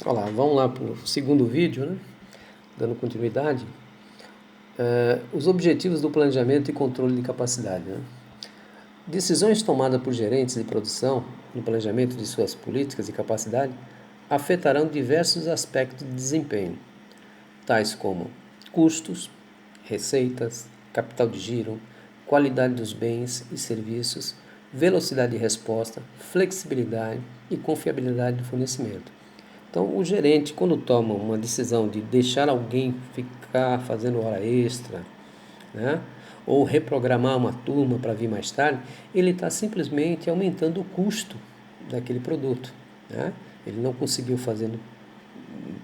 Olá, vamos lá para o segundo vídeo, né? Dando continuidade. Os objetivos do planejamento e controle de capacidade. Né? Decisões tomadas por gerentes de produção no planejamento de suas políticas e capacidade afetarão diversos aspectos de desempenho, tais como custos, receitas, capital de giro, qualidade dos bens e serviços, velocidade de resposta, flexibilidade e confiabilidade do fornecimento. Então, o gerente, quando toma uma decisão de deixar alguém ficar fazendo hora extra, né, ou reprogramar uma turma para vir mais tarde, ele está simplesmente aumentando o custo daquele produto. Né? Ele não conseguiu fazer,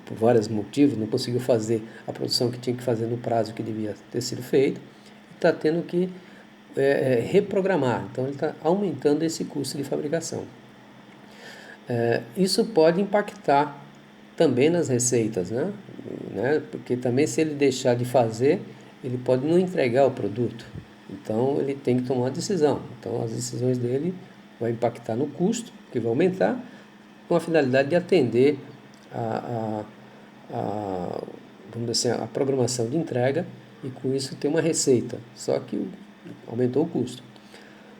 por vários motivos, não conseguiu fazer a produção que tinha que fazer no prazo que devia ter sido feito, está tendo que reprogramar. Então, ele está aumentando esse custo de fabricação. Isso pode impactar também nas receitas, né? Porque também se ele deixar de fazer, ele pode não entregar o produto. Então ele tem que tomar uma decisão. Então as decisões dele vão impactar no custo, que vai aumentar, com a finalidade de atender a, a, vamos dizer assim, a programação de entrega e com isso ter uma receita. Só que aumentou o custo.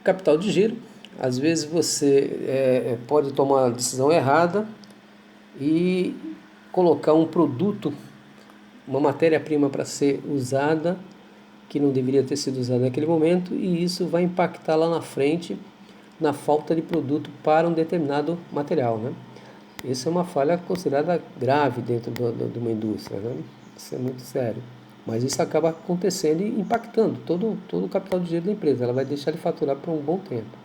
Capital de giro, às vezes você pode tomar a decisão errada e colocar um produto, uma matéria-prima para ser usada que não deveria ter sido usada naquele momento e isso vai impactar lá na frente na falta de produto para um determinado material, né? Isso é uma falha considerada grave dentro de uma indústria, né? Isso é muito sério. Mas isso acaba acontecendo e impactando todo o capital de giro da empresa. Ela vai deixar de faturar por um bom tempo.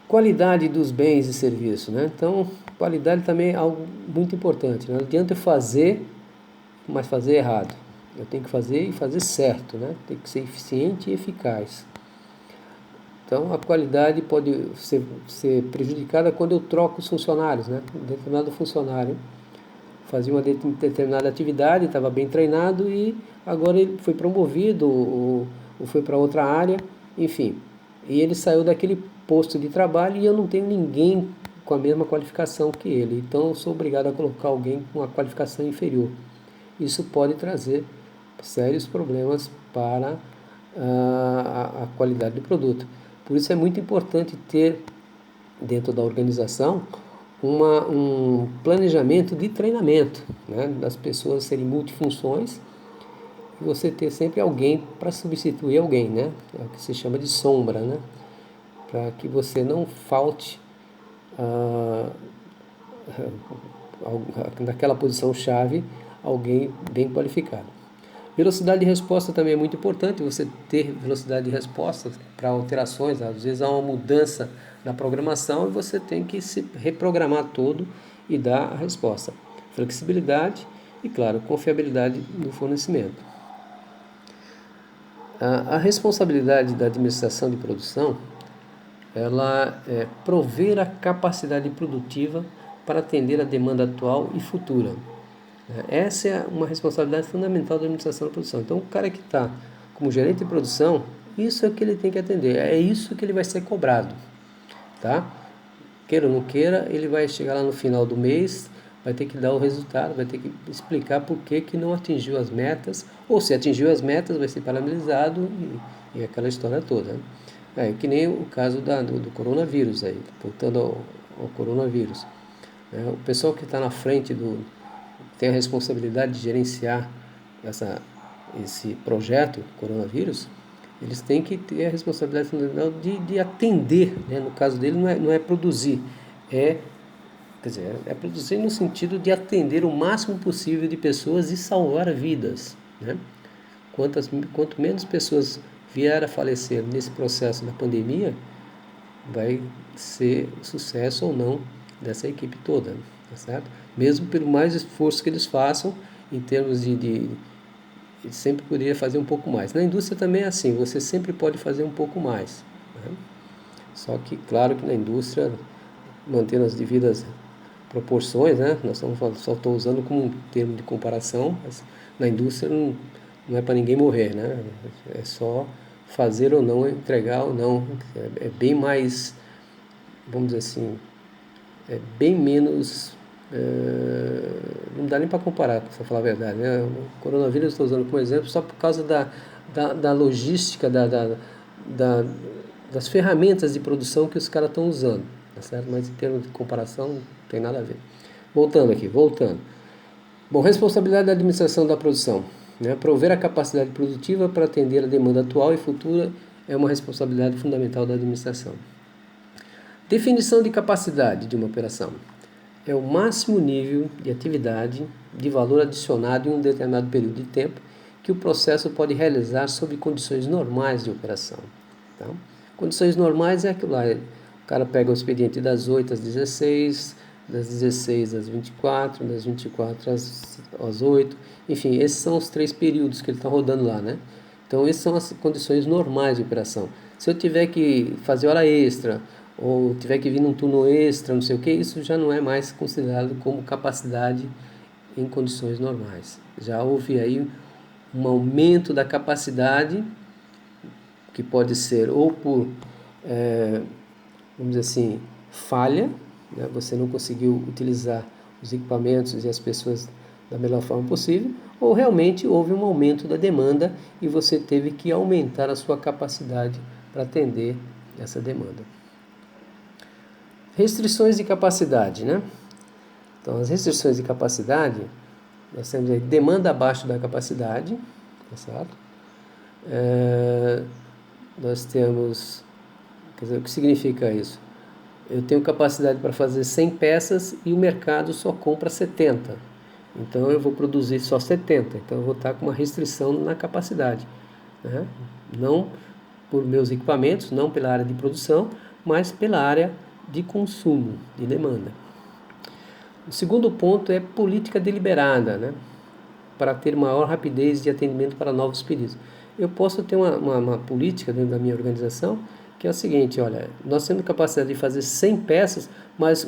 Qualidade dos bens e serviços, né? Então, qualidade também é algo muito importante. Não adianta eu fazer, mas fazer errado. Eu tenho que fazer e fazer certo, né? Tem que ser eficiente e eficaz. Então, a qualidade pode ser prejudicada quando eu troco os funcionários, né? Um determinado funcionário fazia uma determinada atividade, estava bem treinado e agora ele foi promovido ou foi para outra área, enfim. E ele saiu daquele posto de trabalho e eu não tenho ninguém com a mesma qualificação que ele. Então eu sou obrigado a colocar alguém com uma qualificação inferior. Isso pode trazer sérios problemas para a qualidade do produto. Por isso é muito importante ter dentro da organização um planejamento de treinamento, né, das pessoas serem multifunções e você ter sempre alguém para substituir alguém, né, é o que se chama de sombra, né, para que você não falte naquela posição chave alguém bem qualificado. Velocidade de resposta também é muito importante, você ter velocidade de resposta para alterações, às vezes há uma mudança na programação e você tem que se reprogramar todo e dar a resposta. Flexibilidade e, claro, confiabilidade no fornecimento. A responsabilidade da administração de produção, ela é prover a capacidade produtiva para atender a demanda atual e futura. Essa é uma responsabilidade fundamental da administração da produção. Então, o cara que está como gerente de produção, isso é o que ele tem que atender, é isso que ele vai ser cobrado, tá? Queira ou não queira, ele vai chegar lá no final do mês, vai ter que dar o resultado, vai ter que explicar por que não atingiu as metas, ou se atingiu as metas, vai ser parabenizado e aquela história toda. Que nem o caso do coronavírus aí, voltando ao coronavírus. O pessoal que está na frente tem a responsabilidade de gerenciar esse projeto coronavírus, eles têm que ter a responsabilidade fundamental de atender, né? No caso dele não é produzir, quer dizer, é produzir no sentido de atender o máximo possível de pessoas e salvar vidas, né? Quanto menos pessoas vier a falecer nesse processo da pandemia, vai ser sucesso ou não dessa equipe toda, tá certo? Mesmo pelo mais esforço que eles façam em termos de sempre poderia fazer um pouco mais. Na indústria também é assim, você sempre pode fazer um pouco mais, né? Só que, claro que na indústria, mantendo as devidas proporções, né? Só estou usando como um termo de comparação, mas na indústria não é para ninguém morrer, né? É só fazer ou não, entregar ou não. É bem mais, vamos dizer assim, é bem menos não dá nem para comparar, para falar a verdade, né? O coronavírus eu estou usando como exemplo só por causa da logística, das ferramentas de produção que os caras estão usando, tá certo? Mas em termos de comparação não tem nada a ver. Voltando. Bom, responsabilidade da administração da produção, né? Prover a capacidade produtiva para atender a demanda atual e futura é uma responsabilidade fundamental da administração. Definição de capacidade de uma operação. É o máximo nível de atividade de valor adicionado em um determinado período de tempo que o processo pode realizar sob condições normais de operação. Tá? Condições normais é aquilo lá, o cara pega o expediente das 8 às 16, das 16 às 24, das 24 às 8, enfim, esses são os 3 períodos que ele está rodando lá, né? Então, essas são as condições normais de operação. Se eu tiver que fazer hora extra, ou tiver que vir num turno extra, não sei o que, isso já não é mais considerado como capacidade em condições normais. Já houve aí um aumento da capacidade, que pode ser ou por, vamos dizer assim, falha, né? Você não conseguiu utilizar os equipamentos e as pessoas da melhor forma possível, ou realmente houve um aumento da demanda e você teve que aumentar a sua capacidade para atender essa demanda. Restrições de capacidade, né? Então, as restrições de capacidade, nós temos aí demanda abaixo da capacidade, tá certo? Nós temos, quer dizer, o que significa isso? Eu tenho capacidade para fazer 100 peças e o mercado só compra 70. Então, eu vou produzir só 70. Então, eu vou estar com uma restrição na capacidade, né? Não por meus equipamentos, não pela área de produção, mas pela área de consumo, de demanda. O segundo ponto é política deliberada, né? Para ter maior rapidez de atendimento para novos pedidos. Eu posso ter uma política dentro da minha organização que é o seguinte, olha, nós temos capacidade de fazer 100 peças, mas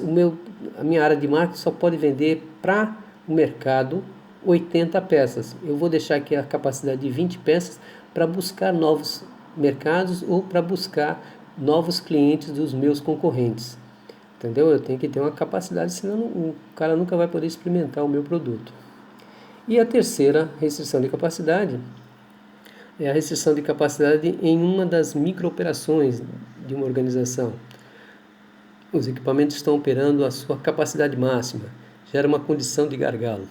a minha área de marketing só pode vender para o mercado 80 peças. Eu vou deixar aqui a capacidade de 20 peças para buscar novos mercados ou para buscar novos clientes dos meus concorrentes. Entendeu? Eu tenho que ter uma capacidade, senão o cara nunca vai poder experimentar o meu produto. E a terceira restrição de capacidade é a restrição de capacidade em uma das microoperações de uma organização. Os equipamentos estão operando a sua capacidade máxima, gera uma condição de gargalo.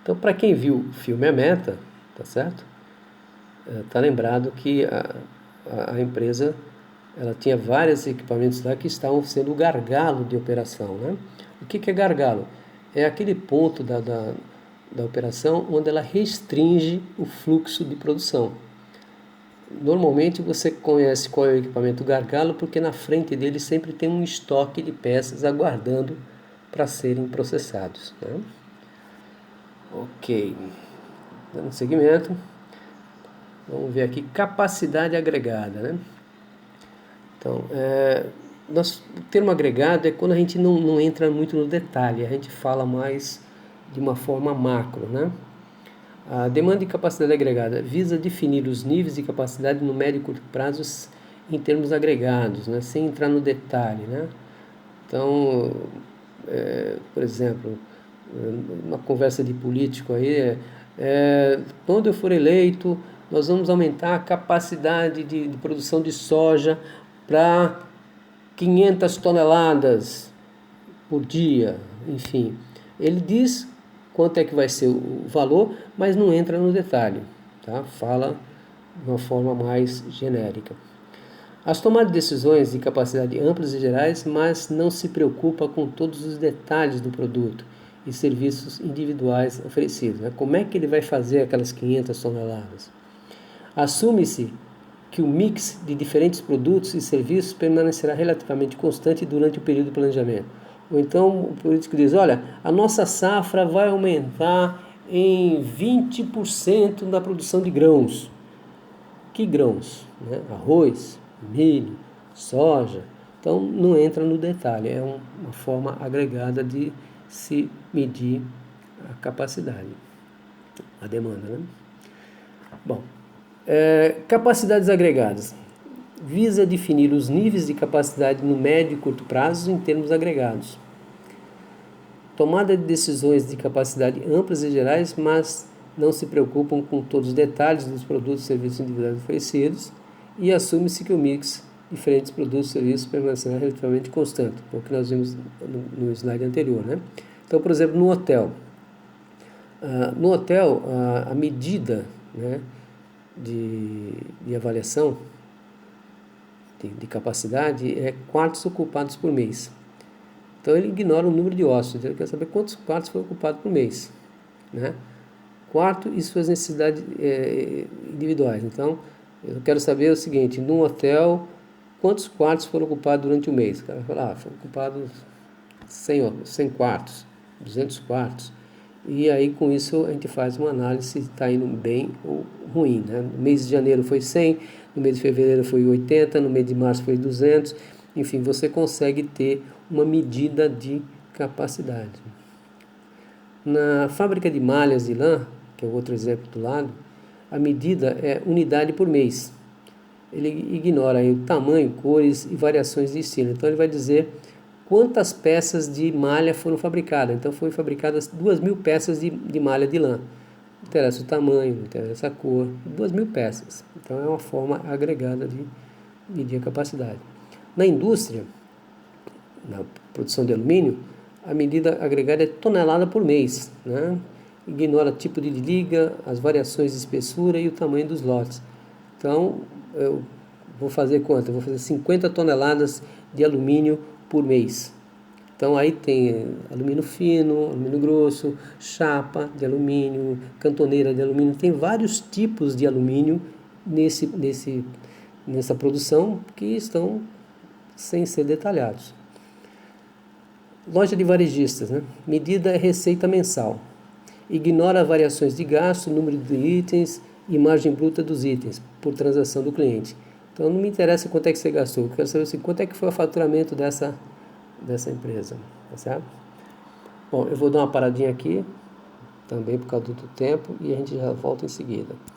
Então, para quem viu o filme A Meta, tá certo? Tá lembrado que a empresa ela tinha vários equipamentos lá que estavam sendo gargalo de operação, né? O que é gargalo? É aquele ponto da operação onde ela restringe o fluxo de produção. Normalmente você conhece qual é o equipamento gargalo porque na frente dele sempre tem um estoque de peças aguardando para serem processados, né? Ok, dando seguimento, vamos ver aqui capacidade agregada, né? Então, o termo agregado é quando a gente não entra muito no detalhe, a gente fala mais de uma forma macro, né? A demanda de capacidade agregada visa definir os níveis de capacidade no médio e curto prazos em termos agregados, né? Sem entrar no detalhe, né? Então, por exemplo, uma conversa de político aí, quando eu for eleito, nós vamos aumentar a capacidade de produção de soja para 500 toneladas por dia, enfim. Ele diz quanto é que vai ser o valor, mas não entra no detalhe, tá? Fala de uma forma mais genérica. As tomadas de decisões de capacidade amplas e gerais, mas não se preocupa com todos os detalhes do produto e serviços individuais oferecidos, né? Como é que ele vai fazer aquelas 500 toneladas? Assume-se que o mix de diferentes produtos e serviços permanecerá relativamente constante durante o período de planejamento. Ou então o político diz, olha, a nossa safra vai aumentar em 20% na produção de grãos. Que grãos? Né? Arroz, milho, soja. Então não entra no detalhe, é uma forma agregada de se medir a capacidade, a demanda, né? Bom, capacidades agregadas. Visa definir os níveis de capacidade no médio e curto prazo em termos agregados. tomada de decisões de capacidade amplas e gerais, mas não se preocupam com todos os detalhes dos produtos e serviços individuais oferecidos, e assume-se que o mix de diferentes produtos e serviços permanecerá relativamente constante, o que nós vimos no slide anterior, né? Então, por exemplo, no hotel, a medida, né, de avaliação de capacidade é quartos ocupados por mês. Então ele ignora o número de hóspedes, ele quer saber quantos quartos foram ocupados por mês, né? Quarto e suas necessidades individuais. Então eu quero saber o seguinte: num hotel, quantos quartos foram ocupados durante o mês? O cara fala, foram ocupados 100 quartos, 200 quartos. E aí com isso a gente faz uma análise se está indo bem ou ruim, né? No mês de janeiro foi 100, no mês de fevereiro foi 80, no mês de março foi 200. Enfim, você consegue ter uma medida de capacidade. Na fábrica de malhas de lã, que é o outro exemplo do lado, a medida é unidade por mês. Ele ignora aí o tamanho, cores e variações de estilo. Então ele vai dizer quantas peças de malha foram fabricadas. Então foram fabricadas 2.000 peças de malha de lã. Não interessa o tamanho, não interessa a cor, 2.000 peças. Então é uma forma agregada de medir a capacidade. Na indústria, na produção de alumínio, a medida agregada é tonelada por mês, né? Ignora o tipo de liga, as variações de espessura e o tamanho dos lotes. Então, eu vou fazer quanto? Eu vou fazer 50 toneladas de alumínio por mês. Então, aí tem alumínio fino, alumínio grosso, chapa de alumínio, cantoneira de alumínio. Tem vários tipos de alumínio nessa produção que estão sem ser detalhados. Loja de varejistas, né? Medida é receita mensal. Ignora variações de gasto, número de itens e margem bruta dos itens por transação do cliente. Então não me interessa quanto é que você gastou, eu quero saber assim, quanto é que foi o faturamento dessa empresa, tá certo? Bom, eu vou dar uma paradinha aqui, também por causa do tempo, e a gente já volta em seguida.